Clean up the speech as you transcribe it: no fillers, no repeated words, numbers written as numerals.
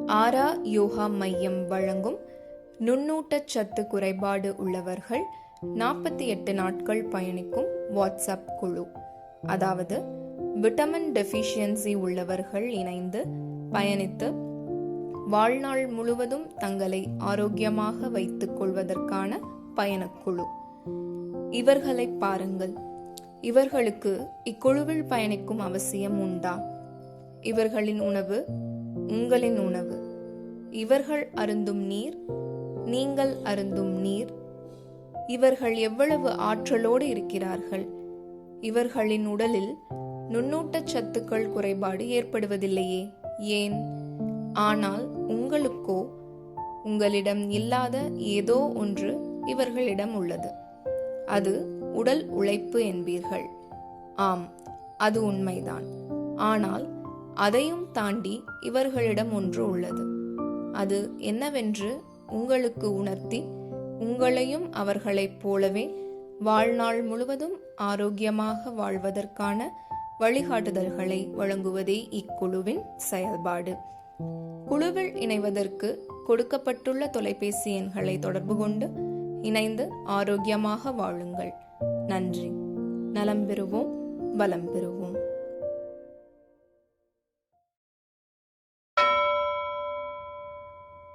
ஆரா யோகா மையம் வழங்கும் நுண்ணூட்டச்சத்து குறைபாடு உள்ளவர்கள் 48 நாட்கள் பயணிக்கும் வாட்ஸ்அப் குழு. அதாவது விட்டமின் டெஃபிஷியன்சி உள்ளவர்கள் இணைந்து பயணித்து வாழ்நாள் முழுவதும் தங்களை ஆரோக்கியமாக வைத்துக் கொள்வதற்கான பயணக்குழு. இவர்களை பாருங்கள். இவர்களுக்கு இக்குழுவில் பயணிக்கும் அவசியம் உண்டா? இவர்களின் உணவு உங்களின் உணவு. இவர்கள் அருந்தும் நீர் நீங்கள் அருந்தும் நீர். இவர்கள் எவ்வளவு ஆற்றலோடு இருக்கிறார்கள். இவர்களின் உடலில் நுண்ணூட்டச்சத்துக்கள் குறைபாடு ஏற்படுவதில்லையே, ஏன்? ஆனால் உங்களுக்கோ உங்களிடம் இல்லாத ஏதோ ஒன்று இவர்களிடம் உள்ளது. அது உடல் உழைப்பு என்பீர்கள். ஆம், அது உண்மைதான். ஆனால் அதையும் தாண்டி இவர்களிடம் ஒன்று உள்ளது. அது என்னவென்று உங்களுக்கு உணர்த்தி உங்களையும் அவர்களைப் போலவே வாழ்நாள் முழுவதும் ஆரோக்கியமாக வாழ்வதற்கான வழிகாட்டுதல்களை வழங்குவதே இக்குழுவின் செயல்பாடு. குழுவில் இணைவதற்கு கொடுக்கப்பட்டுள்ள தொலைபேசி எண்களை தொடர்பு கொண்டு இணைந்து ஆரோக்கியமாக வாழுங்கள். நன்றி. நலம் பெறுவோம், வளம் பெறுவோம்.